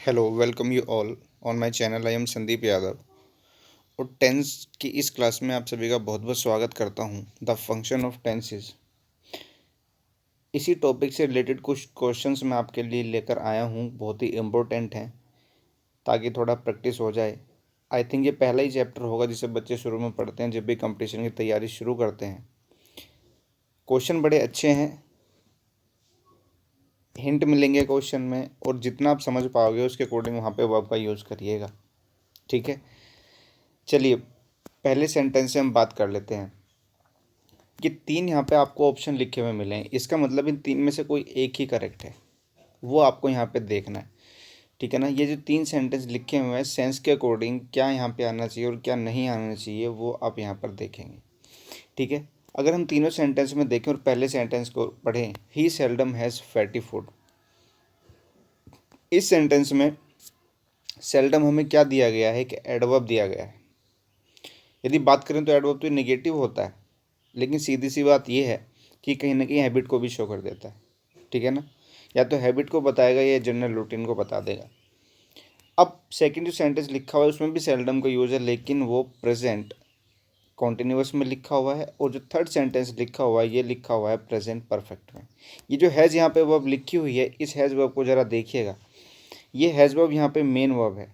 Hello welcome you all on my channel. I am Sandeep Yadav और tense की इस class में आप सभी का बहुत बहुत स्वागत करता हूं। द फंक्शन ऑफ टेंसेस, इसी टॉपिक से रिलेटेड कुछ क्वेश्चंस मैं आपके लिए लेकर आया हूं। बहुत ही इम्पोर्टेंट हैं ताकि थोड़ा प्रैक्टिस हो जाए। आई थिंक ये पहला ही चैप्टर होगा जिसे बच्चे शुरू में पढ़ते हैं जब भी कंपटीशन की तैयारी शुरू करते हैं। क्वेश्चन बड़े अच्छे हैं, हिंट मिलेंगे क्वेश्चन में, और जितना आप समझ पाओगे उसके अकॉर्डिंग वहाँ पे वर्ब का यूज़ करिएगा। ठीक है, चलिए पहले सेंटेंस से हम बात कर लेते हैं। ये तीन यहाँ पे आपको ऑप्शन लिखे हुए मिले हैं, इसका मतलब इन तीन में से कोई एक ही करेक्ट है, वो आपको यहाँ पे देखना है। ठीक है ना। ये जो तीन सेंटेंस लिखे हुए हैं सेंस के अकॉर्डिंग क्या यहाँ पे आना चाहिए और क्या नहीं आना चाहिए वो आप यहाँ पर देखेंगे। ठीक है, अगर हम तीनों सेंटेंस में देखें और पहले सेंटेंस को पढ़ें, ही सेल्डम हैज़ फैटी फूड। इस सेंटेंस में सेल्डम हमें क्या दिया गया है कि एडवर्ब दिया गया है। यदि बात करें तो एडवर्ब तो नेगेटिव होता है, लेकिन सीधी सी बात यह है कि कहीं ना कहीं हैबिट को भी शो कर देता है। ठीक है ना, या तो हैबिट को बताएगा या जनरल रूटीन को बता देगा। अब सेकंड जो सेंटेंस लिखा हुआ है उसमें भी सेल्डम का यूज है, लेकिन वो प्रेजेंट कॉन्टिन्यूस में लिखा हुआ है, और जो थर्ड सेंटेंस लिखा हुआ है ये लिखा हुआ है प्रेजेंट परफेक्ट में। ये जो हैज़ यहाँ पे वर्ब लिखी हुई है, इस हैज़ वर्ब को ज़रा देखिएगा। ये हैज़ वर्ब यहाँ पे मेन वर्ब है,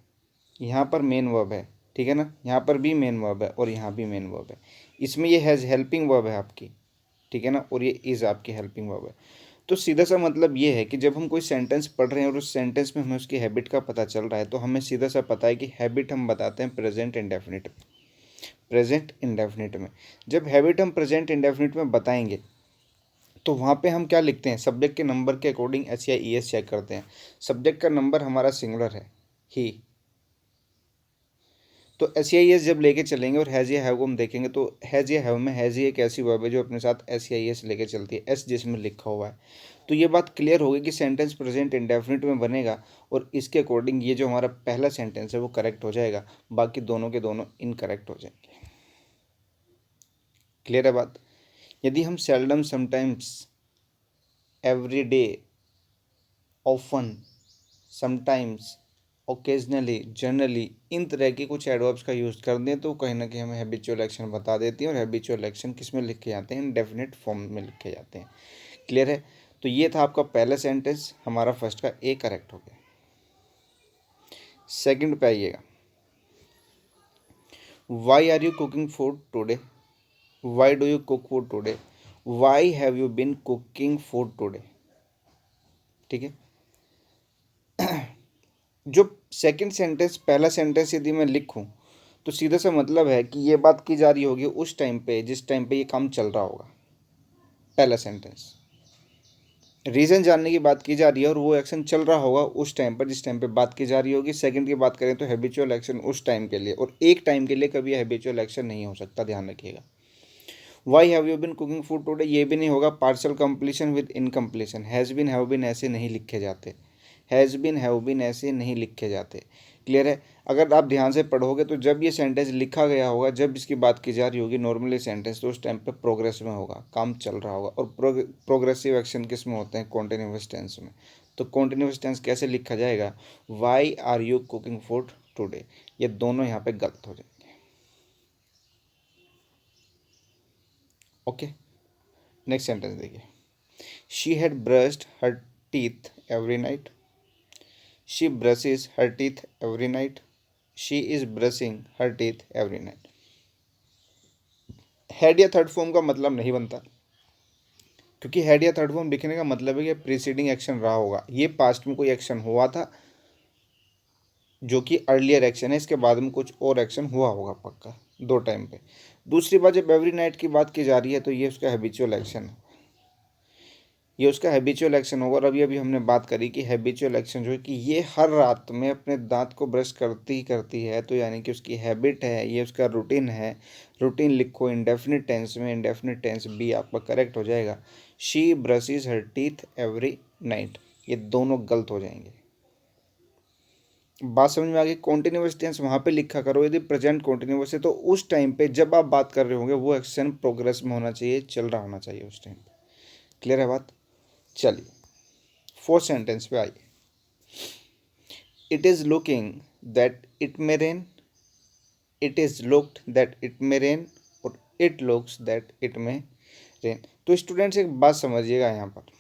यहाँ पर मेन वर्ब है। ठीक है ना, यहाँ पर भी मेन वर्ब है और यहाँ भी मेन वर्ब है। इसमें ये हैज़ हेल्पिंग वर्ब है आपकी। ठीक है ना, और ये इज़ आपकी हेल्पिंग वर्ब है। तो सीधा सा मतलब ये है कि जब हम कोई सेंटेंस पढ़ रहे हैं और उस सेंटेंस में हमें उसकी हैबिट का पता चल रहा है, तो हमें सीधा सा पता है कि हैबिट हम बताते हैं प्रेजेंट इंडेफिनिट में। प्रेजेंट इंडेफिनिट में जब हैबिट हम प्रेजेंट इंडेफिनिट में बताएंगे तो वहाँ पे हम क्या लिखते हैं, सब्जेक्ट के नंबर के अकॉर्डिंग एस या ई एस चेक करते हैं। सब्जेक्ट का नंबर हमारा सिंगुलर है ही, तो एस या ई एस जब लेके चलेंगे और हैज़ या हैव को हम देखेंगे तो हैज़ या हैव में हैज़ ही एक ऐसी वर्ब है जो अपने साथ एस या ई एस लेके चलती है, एस जिसमें लिखा हुआ है। तो ये बात क्लियर होगी कि सेंटेंस प्रेजेंट इंडेफिनिट में बनेगा, और इसके अकॉर्डिंग ये जो हमारा पहला सेंटेंस है वो करेक्ट हो जाएगा, बाकी दोनों के दोनों इनकरेक्ट हो जाएंगे। क्लियर है बात। यदि हम seldom, sometimes, every day, often, sometimes, occasionally, generally, इन तरह के कुछ एडवर्ब्स का यूज़ कर दें तो कहीं ना कहीं हमें हैबिचुअल एक्शन बता देती हैं, और हैबिचुअल एक्शन किस में लिखे जाते हैं, इंडेफिनिट फॉर्म में लिखे जाते हैं। क्लियर है। तो ये था आपका पहला सेंटेंस, हमारा फर्स्ट का ए करेक्ट हो गया। सेकंड पे आइएगा। Why are you cooking food today, why do you cook food today, why have you been cooking food today. ठीक है, जो सेकंड सेंटेंस पहला सेंटेंस यदि मैं लिखूं तो सीधा सा मतलब है कि ये बात की जा रही होगी उस टाइम पे जिस टाइम पे ये काम चल रहा होगा। पहला सेंटेंस रीज़न जानने की बात की जा रही है और वो एक्शन चल रहा होगा उस टाइम पर जिस टाइम पे बात की जा रही होगी। सेकंड की बात करें तो हैबिचुअल एक्शन उस टाइम के लिए, और एक टाइम के लिए कभी हैबिचुअल एक्शन नहीं हो सकता, ध्यान रखिएगा। Why have you been cooking food today ये भी नहीं होगा, partial completion with incompletion. Has been, have been ऐसे नहीं लिखे जाते, हैज़ बिन, हैव बिन ऐसे नहीं लिखे जाते। क्लियर है। अगर आप ध्यान से पढ़ोगे तो जब ये सेंटेंस लिखा गया होगा, जब इसकी बात की जा रही होगी नॉर्मली सेंटेंस, तो उस टाइम पे प्रोग्रेस में होगा, काम चल रहा होगा। और प्रोग्रेसिव एक्शन किस में होते हैं, कॉन्टिन्यूअस टेंस में। तो कॉन्टिन्यूअस टेंस कैसे लिखा जाएगा, why are you cooking food today. ये दोनों यहाँ पे गलत हो जाएंगे। ओके, नेक्स्ट सेंटेंस देखिए। She had brushed her teeth every night, she brushes her teeth every night, she is brushing her teeth every night. Had या थर्ड फॉर्म का मतलब नहीं बनता, क्योंकि हेड या थर्ड फॉर्म लिखने का मतलब है कि प्रीसीडिंग एक्शन रहा होगा, ये पास्ट में कोई एक्शन हुआ था जो कि अर्लियर एक्शन है, इसके बाद में कुछ और एक्शन हुआ होगा पक्का दो टाइम पे। दूसरी बात, जब एवरी नाइट की बात की जा रही है तो ये उसका हैबिचुअल एक्शन है, ये उसका हैबिचुअल एक्शन होगा। और अभी अभी हमने बात करी कि हैबिचुअल एक्शन जो है कि ये हर रात में अपने दांत को ब्रश करती ही करती है, तो यानी कि उसकी हैबिट है, ये उसका रूटीन है। रूटीन लिखो इंडेफिनिट टेंस में, इंडेफिनिट टेंस बी आपका करेक्ट हो जाएगा। She brushes her teeth every night, ये दोनों गलत हो जाएंगे। बात समझ में आ गई। कॉन्टिन्यूअस टेंस वहाँ पे लिखा करो, यदि प्रेजेंट कॉन्टिन्यूअस है तो उस टाइम पे जब आप बात कर रहे होंगे वो एक्शन प्रोग्रेस में होना चाहिए, चल रहा होना चाहिए उस टाइम पे। क्लियर है बात। चलिए फोर्थ सेंटेंस पे आइए। It is looking that it may rain, it is looked that it may rain, और it looks that it may rain. तो स्टूडेंट्स एक बात समझिएगा, यहाँ पर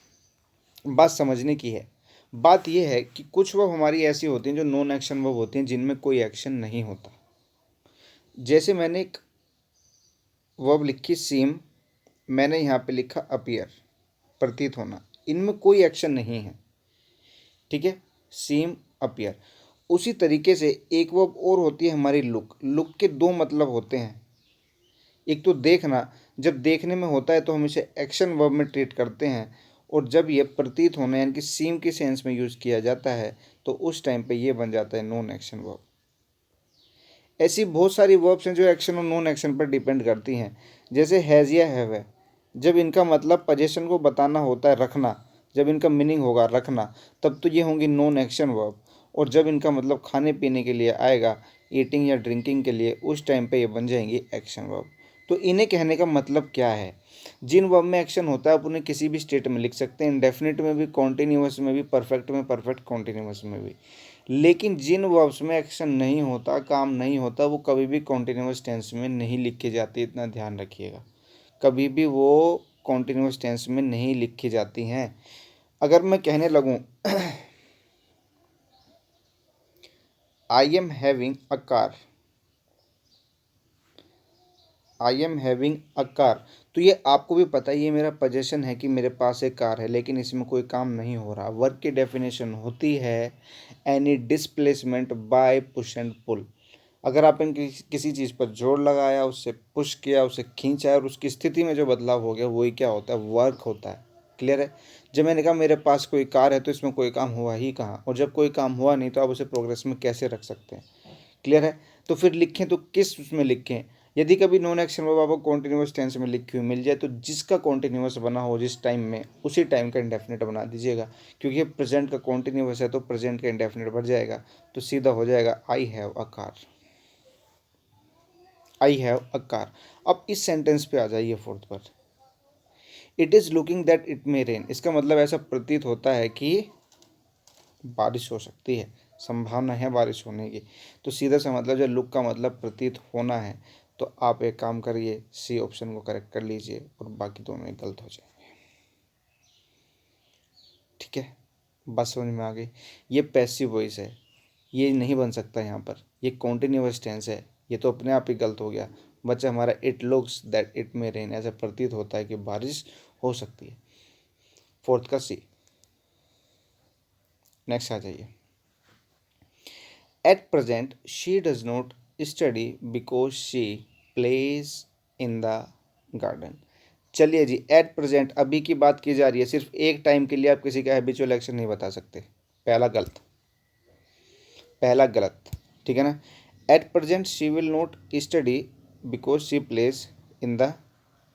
बात समझने की है। बात यह है कि कुछ वर्ब हमारी ऐसी होती हैं जो नॉन एक्शन वर्ब होती हैं, जिनमें कोई एक्शन नहीं होता। जैसे मैंने एक वर्ब लिखी सीम, मैंने यहाँ पे लिखा अपीयर, प्रतीत होना, इनमें कोई एक्शन नहीं है, ठीक है, सीम अपीयर। उसी तरीके से एक वर्ब और होती है हमारी लुक। लुक के दो मतलब होते हैं, एक तो देखना, जब देखने में होता है तो हम इसे एक्शन वर्ब में ट्रीट करते हैं, और जब ये प्रतीत होना यानी कि सीम के सेंस में यूज़ किया जाता है तो उस टाइम पे ये बन जाता है नॉन एक्शन वर्ब। ऐसी बहुत सारी वर्ब्स हैं जो एक्शन और नॉन एक्शन पर डिपेंड करती हैं, जैसे हैज़ या हैव है। जब इनका मतलब पोजीशन को बताना होता है, रखना, जब इनका मीनिंग होगा रखना, तब तो ये होंगी नॉन एक्शन वर्ब। और जब इनका मतलब खाने पीने के लिए आएगा, ईटिंग या ड्रिंकिंग के लिए, उस टाइम पे ये बन जाएंगी एक्शन वर्ब। तो इन्हें कहने का मतलब क्या है, जिन वर्ब में एक्शन होता है आप उन्हें किसी भी स्टेट में लिख सकते हैं, इंडेफिनिट में भी, कॉन्टिन्यूअस में भी, परफेक्ट में, परफेक्ट कॉन्टिन्यूअस में भी। लेकिन जिन वर्ब्स में एक्शन नहीं होता, काम नहीं होता, वो कभी भी कॉन्टिन्यूअस टेंस में नहीं लिखे जाते, इतना ध्यान रखिएगा। कभी भी वो कॉन्टिन्यूअस टेंस में नहीं लिखी जाती हैं। अगर मैं कहने लगूँ I am having a car, I am having a car, तो ये आपको भी पता है, ये मेरा पोजेशन है कि मेरे पास एक कार है, लेकिन इसमें कोई काम नहीं हो रहा। वर्क की डेफिनेशन होती है any displacement by push and pull. अगर आपने किसी चीज़ पर जोर लगाया, उससे पुश किया, उसे खींचा, और उसकी स्थिति में जो बदलाव हो गया, वही क्या होता है, वर्क होता है। क्लियर है। जब मैंने कहा मेरे पास कोई कार है, तो इसमें कोई काम हुआ ही कहाँ, और जब कोई काम हुआ नहीं तो आप उसे प्रोग्रेस में कैसे रख सकते हैं। क्लियर है। तो फिर लिखें तो किस उसमें लिखें। यदि कभी नॉन एक्शन वर्ब आपको कॉन्टिन्यूअस टेंस में लिखी हुई मिल जाए, तो जिसका कॉन्टिन्यूअस बना हो जिस टाइम में, उसी टाइम का इंडेफिनिट बना दीजिएगा। क्योंकि प्रेजेंट का कॉन्टिन्यूअस है तो प्रेजेंट का इंडेफिनिट बढ़ जाएगा, तो सीधा हो जाएगा I have a car, I have a car. अब इस सेंटेंस पे आ जाइए फोर्थ पर। It is looking that it may rain, इसका मतलब ऐसा प्रतीत होता है कि बारिश हो सकती है, संभावना है बारिश होने की। तो सीधा सा मतलब, जब लुक का मतलब प्रतीत होना है, तो आप एक काम करिए, सी ऑप्शन को करेक्ट कर लीजिए और बाकी दोनों गलत हो जाएंगे। ठीक है, बात समझ में आ गई। ये पैसिव वॉइस है, ये नहीं बन सकता यहाँ पर, ये कॉन्टिन्यूअस टेंस है, ये तो अपने आप ही गलत हो गया। बच्चा हमारा it looks that it may rain, ऐसा प्रतीत होता है कि बारिश हो सकती है। फोर्थ का सी। नेक्स्ट आ जाइए। At present she does not study because she plays in the garden. चलिए जी, एट प्रेजेंट अभी की बात की जा रही है, सिर्फ एक टाइम के लिए आप किसी का हैबिचुअल एक्शन नहीं बता सकते। पहला गलत, पहला गलत, ठीक है ना। At present she will not study because she plays in the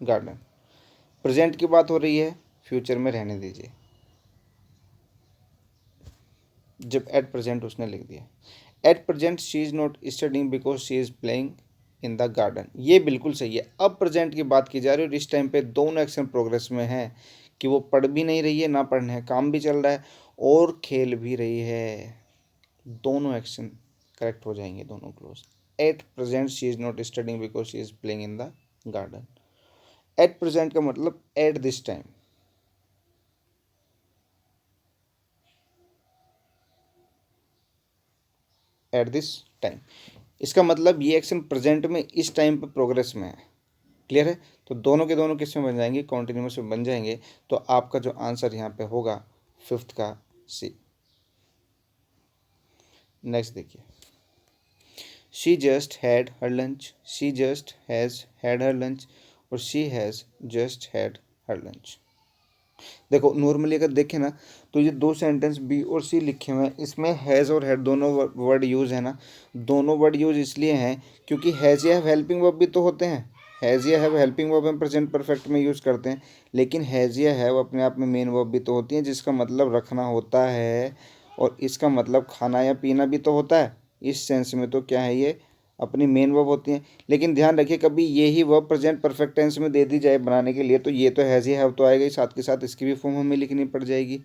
garden. Present की बात हो रही है, फ्यूचर में रहने दीजिए, जब एट प्रेजेंट उसने लिख दिया। At present she is not studying because she is playing in the garden, ये बिल्कुल सही है। अब प्रेजेंट की बात की जा रही है और इस टाइम पे दोनों एक्शन प्रोग्रेस में है, कि वो पढ़ भी नहीं रही है, ना पढ़ने है, काम भी चल रहा है और खेल भी रही है। दोनों एक्शन करेक्ट हो जाएंगे, दोनों close. At present she is not studying because she is playing in the garden. At present का मतलब at this time, at this time, इसका मतलब ये एक्शन प्रेजेंट में इस टाइम पे प्रोग्रेस में है। क्लियर है। तो दोनों के दोनों किस में बन जाएंगे, कॉन्टिन्यूस में बन जाएंगे। तो आपका जो आंसर यहाँ पे होगा फिफ्थ का सी। नेक्स्ट देखिए, she just had her lunch, she just has had her lunch, और she has just had her lunch. देखो नॉर्मली अगर देखें ना, तो ये दो सेंटेंस बी और सी लिखे हुए हैं, इसमें हैज़ और हैड दोनों वर्ड यूज़ है ना। दोनों वर्ड यूज़ इसलिए हैं क्योंकि हैज़ या हैव हेल्पिंग वर्ब भी तो होते हैं। हैज़ या हैव हेल्पिंग वर्ब हम प्रेजेंट परफेक्ट में यूज़ करते हैं, लेकिन हैज़ या हैव अपने आप में मेन वर्ब भी तो होती हैं, जिसका मतलब रखना होता है, और इसका मतलब खाना या पीना भी तो होता है। इस सेंस में तो क्या है, ये अपनी मेन वर्ब होती हैं। लेकिन ध्यान रखिए, कभी ये ही वर्ब प्रेजेंट परफेक्ट टेंस में दे दी जाए बनाने के लिए, तो ये तो हैज़ या हैव तो आएगा ही, साथ के साथ इसकी भी फॉर्म हमें लिखनी पड़ जाएगी।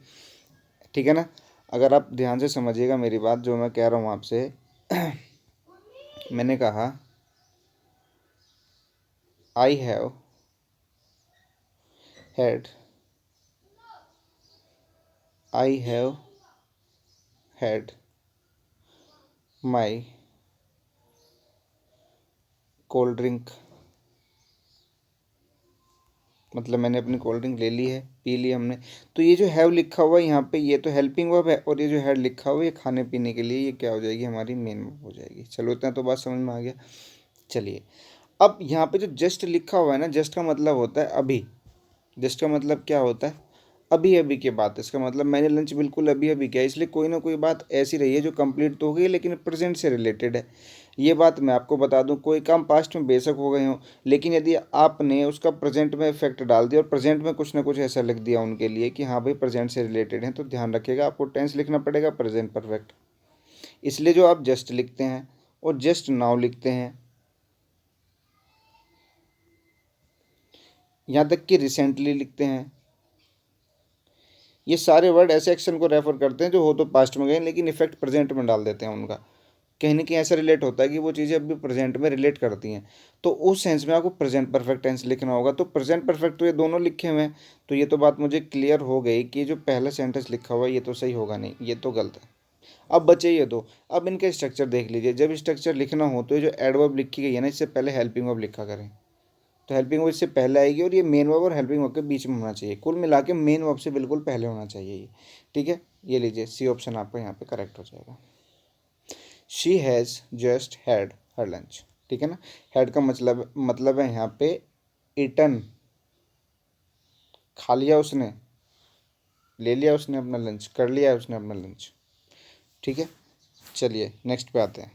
ठीक है ना। अगर आप ध्यान से समझिएगा मेरी बात जो मैं कह रहा हूँ आपसे, मैंने कहा I have had, I have had my cold drink, मतलब मैंने अपनी कोल्ड ड्रिंक ले ली है, पी ली हमने। तो ये जो हैव लिखा हुआ है यहाँ पे, ये तो हेल्पिंग वर्ब है, और ये जो हैड लिखा हुआ है ये खाने पीने के लिए, ये क्या हो जाएगी, हमारी मेन वर्ब हो जाएगी। चलो इतना तो बात समझ में आ गया। चलिए अब यहाँ पे जो जस्ट लिखा हुआ है ना, जस्ट का मतलब होता है अभी। जस्ट का मतलब क्या होता है, अभी अभी की बात। इसका मतलब मैंने लंच बिल्कुल अभी अभी किया, इसलिए कोई ना कोई बात ऐसी रही है जो कंप्लीट तो हो गई लेकिन प्रेजेंट से रिलेटेड है। ये बात मैं आपको बता दूं, कोई काम पास्ट में बेशक हो गए हों, लेकिन यदि आपने उसका प्रेजेंट में इफेक्ट डाल दिया और प्रेजेंट में कुछ ना कुछ ऐसा लिख दिया उनके लिए कि हाँ भाई प्रेजेंट से रिलेटेड है, तो ध्यान रखिएगा आपको टेंस लिखना पड़ेगा प्रेजेंट परफेक्ट। इसलिए जो आप जस्ट लिखते हैं और जस्ट नाउ लिखते हैं, यहाँ तक कि रिसेंटली लिखते हैं, ये सारे वर्ड ऐसे एक्शन को रेफर करते हैं जो हो तो पास्ट में गए लेकिन इफेक्ट प्रेजेंट में डाल देते हैं उनका। कहीं ना कहीं ऐसा रिलेट होता है कि वो चीज़ें अभी प्रेजेंट में रिलेट करती हैं, तो उस सेंस में आपको प्रेजेंट परफेक्ट टेंस लिखना होगा। तो प्रेजेंट परफेक्ट तो ये दोनों लिखे हुए हैं, तो ये तो बात मुझे क्लियर हो गई कि जो पहला सेंटेंस लिखा हुआ है ये तो सही होगा नहीं, ये तो गलत है। अब बचे ये दो। अब इनका स्ट्रक्चर देख लीजिए, जब स्ट्रक्चर लिखना हो तो ये जो एडवर्ब लिखी गई है ना, इससे पहले हेल्पिंग वर्ब लिखा करें। तो हेल्पिंग वर्ब इससे पहले आएगी और ये मेन वर्ब और हेल्पिंग वर्ब के बीच में होना चाहिए। कुल मिला के मेन वर्ब से बिल्कुल पहले होना चाहिए ये। ठीक है, ये लीजिए सी ऑप्शन आपका यहाँ पे करेक्ट हो जाएगा। She has just had her lunch. ठीक है ना, हैड का मतलब है यहाँ पे ईटन, खा लिया उसने, ले लिया उसने अपना लंच, कर लिया उसने अपना लंच। ठीक है, चलिए नेक्स्ट पे आते हैं।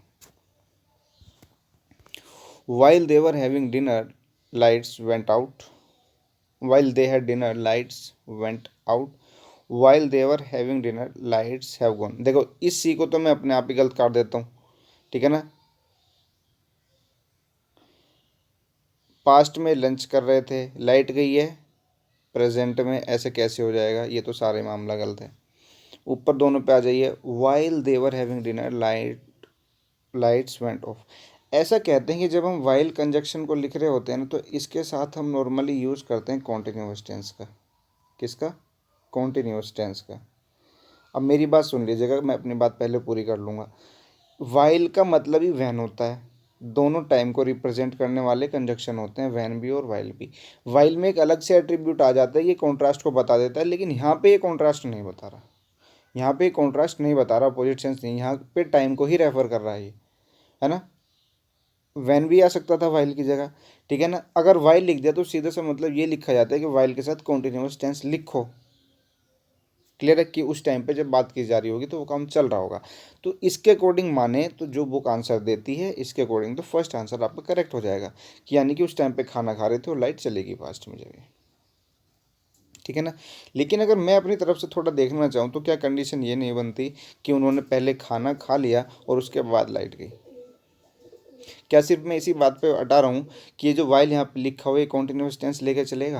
While they were having dinner lights went out, while they had dinner lights went out, while they were having dinner lights have gone। देखो इस सी को तो मैं अपने आप ही गलत काट देता हूँ, ठीक है ना। पास्ट में लंच कर रहे थे, लाइट गई है, प्रेजेंट में ऐसे कैसे हो जाएगा, ये तो सारे मामला गलत है। ऊपर दोनों पे आ जाइए, while they were having dinner lights went of. ऐसा कहते हैं कि जब हम वाइल कंजक्शन को लिख रहे होते हैं ना, तो इसके साथ हम नॉर्मली यूज़ करते हैं कॉन्टिन्यूअस टेंस का। किसका? कॉन्टिन्यूअस टेंस का। अब मेरी बात सुन लीजिएगा, मैं अपनी बात पहले पूरी कर लूँगा। वाइल का मतलब ही वैन होता है, दोनों टाइम को रिप्रेजेंट करने वाले कंजक्शन होते हैं, वैन भी और वाइल भी। वाइल में एक अलग से एट्रीब्यूट आ जाता है, ये कॉन्ट्रास्ट को बता देता है, लेकिन यहाँ पे ये कॉन्ट्रास्ट नहीं बता रहा। यहाँ पे कॉन्ट्रास्ट नहीं बता रहा, अपोजिट सेंस नहीं, यहाँ पे टाइम को ही रेफर कर रहा है ये, है ना। वैन भी आ सकता था वाइल की जगह, ठीक है ना। अगर वाइल लिख दिया तो सीधा सा मतलब ये लिखा जाता है कि वाइल के साथ कॉन्टिन्यूअस टेंस लिखो। क्लियर है कि उस टाइम पे जब बात की जा रही होगी तो वो काम चल रहा होगा। तो इसके अकॉर्डिंग माने तो जो बुक आंसर देती है इसके अकॉर्डिंग तो फर्स्ट आंसर आपका करेक्ट हो जाएगा, कि यानी कि उस टाइम पे खाना खा रहे थे और लाइट चलेगी पास्ट में जगह। ठीक है ना। लेकिन अगर मैं अपनी तरफ से थोड़ा देखना चाहूँ तो क्या कंडीशन ये नहीं बनती कि उन्होंने पहले खाना खा लिया और उसके बाद लाइट गई? क्या सिर्फ मैं इसी बात पे अटा रहा हूँ कि ये जो वाइल यहाँ पे लिखा हुआ है कॉन्टिन्यूस टेंस लेकर चलेगा?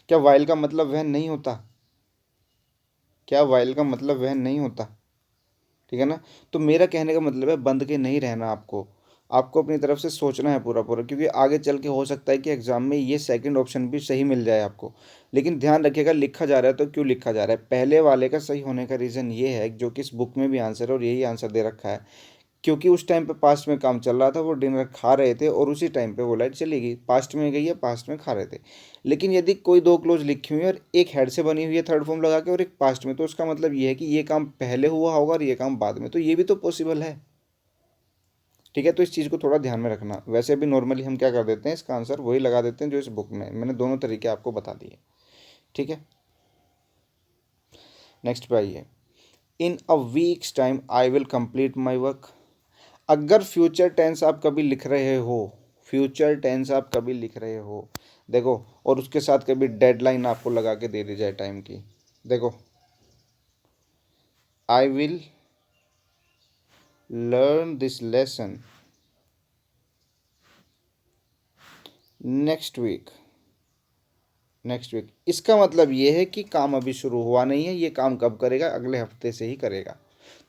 क्या वाइल का मतलब वह नहीं होता? क्या वाइल का मतलब वह नहीं होता? ठीक है ना। तो मेरा कहने का मतलब है बंद के नहीं रहना, आपको आपको अपनी तरफ से सोचना है पूरा पूरा, क्योंकि आगे चल के हो सकता है कि एग्जाम में ये सेकंड ऑप्शन भी सही मिल जाए आपको। लेकिन ध्यान रखिएगा, लिखा जा रहा है तो क्यों लिखा जा रहा है, पहले वाले का सही होने का रीज़न ये है जो कि इस बुक में भी आंसर है और यही आंसर दे रखा है, क्योंकि उस टाइम पे पास्ट में काम चल रहा था, वो डिनर खा रहे थे और उसी टाइम पे वो लाइट चली गई, पास्ट में गई है, पास्ट में खा रहे थे। लेकिन यदि कोई दो क्लोज लिखी हुई है और एक हेड से बनी हुई है थर्ड फॉर्म लगा के और एक पास्ट में, तो उसका मतलब ये है कि ये काम पहले हुआ होगा और ये काम बाद में, तो ये भी तो पॉसिबल है। ठीक है, तो इस चीज़ को थोड़ा ध्यान में रखना। वैसे भी नॉर्मली हम क्या कर देते हैं, इसका आंसर वही लगा देते हैं जो इस बुक में, मैंने दोनों तरीके आपको बता दिए। ठीक है, नेक्स्ट पे आइए। In a week's time I will complete my work. अगर फ्यूचर टेंस आप कभी लिख रहे हो, फ्यूचर टेंस आप कभी लिख रहे हो, देखो, और उसके साथ कभी डेडलाइन आपको लगा के दे दी जाए टाइम की, देखो, I will learn this lesson next week, next week, इसका मतलब ये है कि काम अभी शुरू हुआ नहीं है, ये काम कब करेगा, अगले हफ्ते से ही करेगा।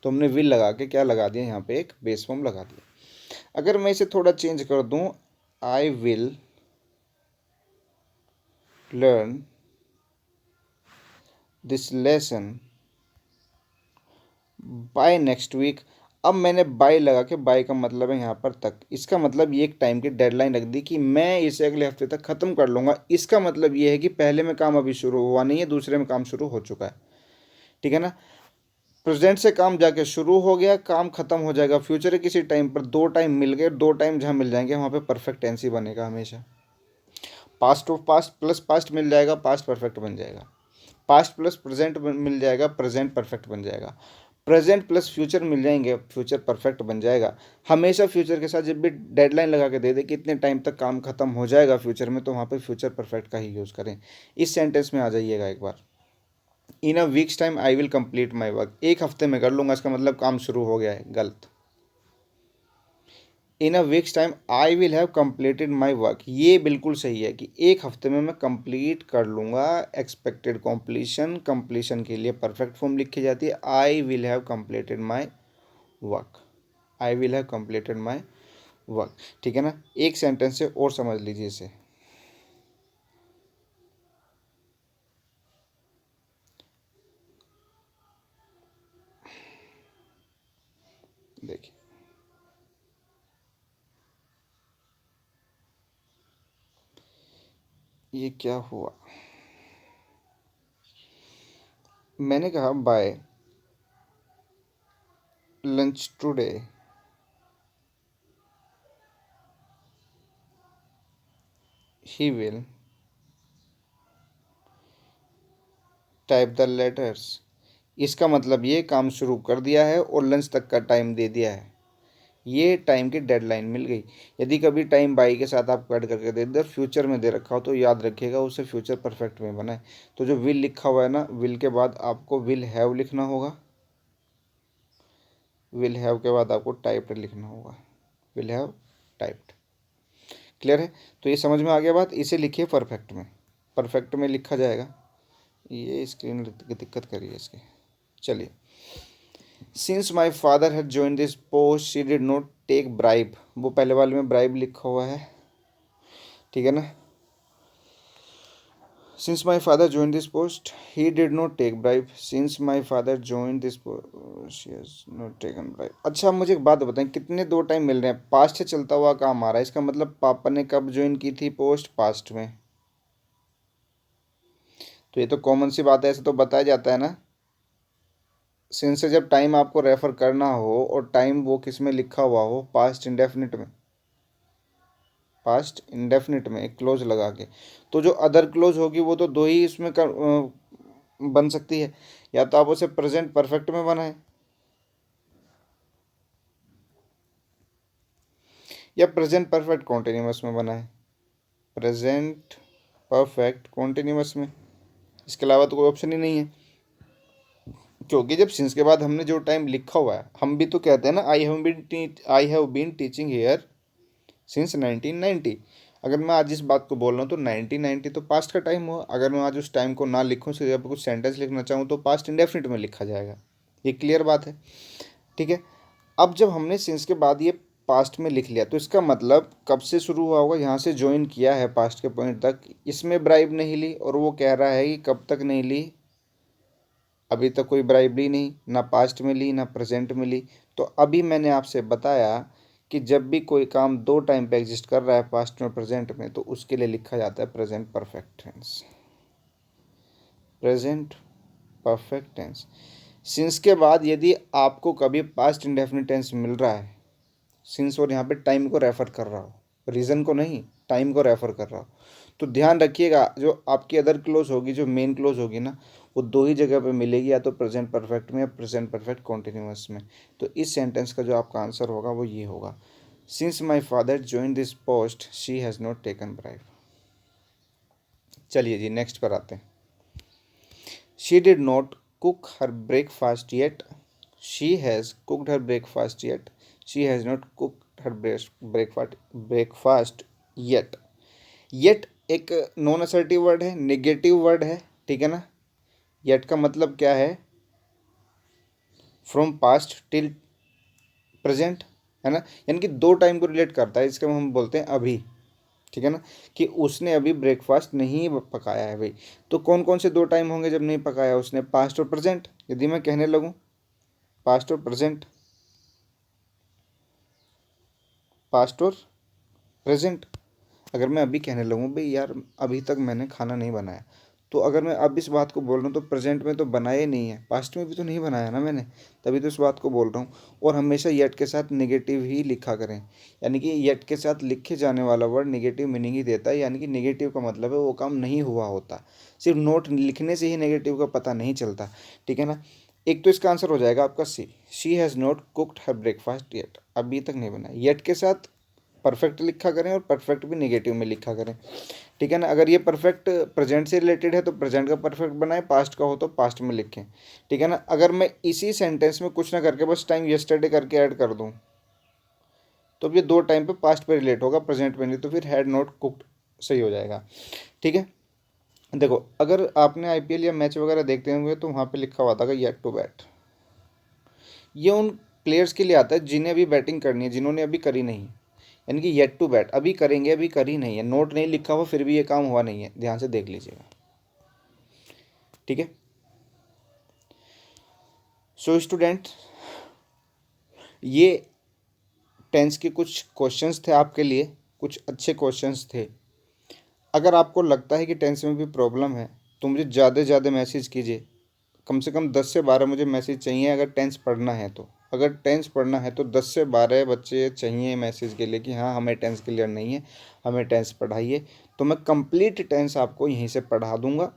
तो हमने विल लगा के क्या लगा दिया यहाँ पे, एक बेस फॉर्म लगा दिया। अगर मैं इसे थोड़ा चेंज कर दूँ, I will learn this lesson by next week. अब मैंने बाय लगा के, बाय का मतलब है यहाँ पर तक, इसका मतलब ये एक टाइम की डेडलाइन रख दी कि मैं इसे अगले हफ्ते तक ख़त्म कर लूँगा। इसका मतलब ये है कि पहले में काम अभी शुरू हुआ नहीं है, दूसरे में काम शुरू हो चुका है, ठीक है ना। प्रेजेंट से काम जाके शुरू हो गया, काम खत्म हो जाएगा फ्यूचर के किसी टाइम पर, दो टाइम मिल गए, दो टाइम जहाँ मिल जाएंगे वहाँ पे परफेक्ट टेंस ही बनेगा हमेशा। Past of past plus past मिल जाएगा, पास्ट परफेक्ट बन जाएगा। पास्ट प्लस प्रेजेंट मिल जाएगा, प्रेजेंट परफेक्ट बन जाएगा। प्रेजेंट प्लस फ्यूचर मिल जाएंगे, फ्यूचर परफेक्ट बन जाएगा। हमेशा फ्यूचर के साथ जब भी डेडलाइन लगा के दे दे कि इतने टाइम तक काम खत्म हो जाएगा फ्यूचर में, तो वहाँ पे फ्यूचर परफेक्ट का ही यूज़ करें। इस सेंटेंस में आ जाइएगा एक बार, in a week's time I will complete my work, एक हफ्ते में कर लूँगा, इसका मतलब काम शुरू हो गया है, गलत। In a week's time I will have completed my work, ये बिल्कुल सही है कि एक हफ्ते में मैं कंप्लीट कर लूँगा। एक्सपेक्टेड कॉम्प्लीशन, कंप्लीशन के लिए परफेक्ट फॉर्म लिखी जाती है, आई will have completed my work, I will have completed my work, ठीक है ना। एक सेंटेंस से और समझ लीजिए इसे, देखिए ये क्या हुआ। मैंने कहा by lunch today he will type the letters, इसका मतलब ये काम शुरू कर दिया है और लंच तक का टाइम दे दिया है, ये टाइम की डेडलाइन मिल गई। यदि कभी टाइम बाई के साथ आप ऐड करके दे दे, फ्यूचर में दे रखा हो, तो याद रखिएगा उसे फ्यूचर परफेक्ट में बनाए। तो जो विल लिखा हुआ है ना, विल के बाद आपको विल हैव लिखना होगा, विल हैव के बाद आपको टाइप्ड लिखना होगा, विल हैव टाइप्ड। क्लियर है, तो ये समझ में आ गया बात। इसे लिखिए परफेक्ट में, परफेक्ट में लिखा जाएगा। ये स्क्रीन की दिक्कत करिए इसकी। चलिए, since my father had join this post she did not take bribe, वो पहले वाले में ब्राइब लिखा हुआ है, ठीक है ना। Since my father join this post he did not take bribe, since my father join this post she has not taken bribe. अच्छा, मुझे एक बात बताएं, कितने दो टाइम मिल रहे हैं, पास्ट से चलता हुआ काम आ रहा है, इसका मतलब पापा ने कब ज्वाइन की थी पोस्ट, पास्ट में। तो ये तो कॉमन सी बात है, ऐसे तो बताया जाता है ना। सिंस से जब टाइम आपको रेफर करना हो और टाइम वो किस में लिखा हुआ हो, पास्ट इंडेफिनिट में, पास्ट इंडेफिनिट में एक क्लोज लगा के, तो जो अदर क्लोज होगी वो तो दो ही इसमें बन सकती है। या तो आप उसे प्रेजेंट परफेक्ट में बनाएं, या प्रेजेंट परफेक्ट कॉन्टिन्यूअस में बनाएं, प्रेजेंट परफेक्ट कॉन्टिन्यूअस में, इसके अलावा तो कोई ऑप्शन ही नहीं है। क्योंकि जब सिंस के बाद हमने जो टाइम लिखा हुआ है, हम भी तो कहते हैं ना, I have been teaching here since 1990। अगर मैं आज इस बात को बोल रहा हूँ तो 1990 तो पास्ट का टाइम हुआ। अगर मैं आज उस टाइम को ना लिखूँ, सिर्फ जब कुछ सेंटेंस लिखना चाहूँ, तो पास्ट इंडेफिनिट में लिखा जाएगा। ये क्लियर बात है, ठीक है। अब जब हमने सिंस के बाद ये पास्ट में लिख लिया, तो इसका मतलब कब से शुरू हुआ होगा, यहाँ से ज्वाइन किया है पास्ट के पॉइंट तक, इसमें ब्राइब नहीं ली, और वो कह रहा है कि कब तक नहीं ली, अभी तक कोई ब्राइब ली नहीं, ना पास्ट में ली ना प्रेजेंट में ली। तो अभी मैंने आपसे बताया कि जब भी कोई काम दो टाइम पे एग्जिस्ट कर रहा है, पास्ट में प्रेजेंट में, तो उसके लिए लिखा जाता है present perfect tense, present perfect tense. Since के बाद यदि आपको कभी पास्ट इंडेफिनिट टेंस मिल रहा है, सिंस और यहाँ पे टाइम को रेफर कर रहा हो, रीज़न को नहीं, टाइम को रेफर कर रहा हो, तो ध्यान रखिएगा जो आपकी अदर क्लोज होगी, जो मेन क्लोज होगी ना, वो दो ही जगह पे मिलेगी, या तो प्रेजेंट परफेक्ट में या प्रेजेंट परफेक्ट कॉन्टिन्यूअस में। तो इस सेंटेंस का जो आपका आंसर होगा वो ये होगा, since my father join this post she has not taken bribe. चलिए जी, नेक्स्ट पर आते हैं। She did not cook her breakfast yet, she has cooked her breakfast yet, she has not cooked her breakfast yet. Yet एक non assertive word है, negative word है, ठीक है ना। येट का मतलब क्या है, फ्रॉम पास्ट टिल प्रेजेंट, है ना, यानी कि दो टाइम को रिलेट करता है, इसका हम बोलते हैं अभी, ठीक है ना, कि उसने अभी ब्रेकफास्ट नहीं पकाया है भाई। तो कौन कौन से दो टाइम होंगे जब नहीं पकाया उसने, पास्ट और प्रेजेंट। यदि मैं कहने लगूँ पास्ट और प्रेजेंट, पास्ट और प्रेजेंट, अगर मैं अभी कहने लगूँ भाई यार अभी तक मैंने खाना नहीं बनाया, तो अगर मैं अब इस बात को बोल रहा हूँ तो प्रेजेंट में तो बनाया ही नहीं है, पास्ट में भी तो नहीं बनाया ना मैंने, तभी तो इस बात को बोल रहा हूँ। और हमेशा येट के साथ नेगेटिव ही लिखा करें, यानी कि येट के साथ लिखे जाने वाला वर्ड नेगेटिव मीनिंग ही देता है, यानी कि नेगेटिव का मतलब है वो काम नहीं हुआ होता। सिर्फ नोट लिखने से ही नेगेटिव का पता नहीं चलता, ठीक है ना। एक तो इसका आंसर हो जाएगा आपका C, she has not cooked her breakfast yet, अभी तक नहीं बनाया। येट के साथ परफेक्ट लिखा करें और परफेक्ट भी नेगेटिव में लिखा करें, ठीक है ना। अगर ये परफेक्ट प्रेजेंट से रिलेटेड है तो प्रेजेंट का परफेक्ट बनाएं, पास्ट का हो तो पास्ट में लिखें, ठीक है ना। अगर मैं इसी सेंटेंस में कुछ ना करके बस टाइम येस्टरडे करके ऐड कर दूं तो ये दो टाइम पे पास्ट पे रिलेट होगा, प्रेजेंट में नहीं, तो फिर हैड नॉट कुक्ड सही हो जाएगा, ठीक है। देखो अगर आपने आईपीएल या मैच वगैरह देखते होंगे तो वहाँ पे लिखा हुआ था येट टू बैट, ये उन प्लेयर्स के लिए आता है जिन्हें अभी बैटिंग करनी है, जिन्होंने अभी करी नहीं, यानी कि येट टू बैट, अभी करेंगे अभी करी नहीं है, नोट नहीं लिखा हुआ फिर भी ये काम हुआ नहीं है, ध्यान से देख लीजिएगा, ठीक है। सो स्टूडेंट, ये टेंस के कुछ क्वेश्चंस थे आपके लिए, कुछ अच्छे क्वेश्चंस थे। अगर आपको लगता है कि टेंस में भी प्रॉब्लम है तो मुझे ज़्यादा से ज़्यादा मैसेज कीजिए, कम से कम 10 से 12 मुझे मैसेज चाहिए अगर टेंस पढ़ना है तो। अगर टेंस पढ़ना है तो 10 से 12 बच्चे चाहिए मैसेज के लिए कि हाँ हमें टेंस क्लियर नहीं है, हमें टेंस पढ़ाइए, तो मैं कंप्लीट टेंस आपको यहीं से पढ़ा दूंगा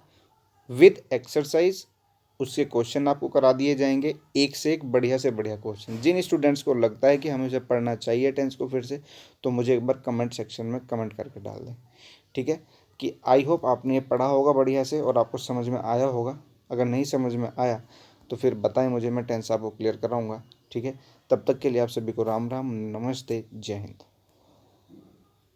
विद एक्सरसाइज। उसके क्वेश्चन आपको करा दिए जाएंगे, एक से एक बढ़िया से बढ़िया क्वेश्चन। जिन स्टूडेंट्स को लगता है कि हमें उसे पढ़ना चाहिए टेंस को फिर से, तो मुझे एक बार कमेंट सेक्शन में कमेंट करके डाल दें, ठीक है। कि आई होप आपने ये पढ़ा होगा बढ़िया से और आपको समझ में आया होगा। अगर नहीं समझ में आया तो फिर बताएं मुझे, मैं टेंस आपको क्लियर कराऊंगा, ठीक है। तब तक के लिए आप सभी को राम राम, नमस्ते, जय हिंद।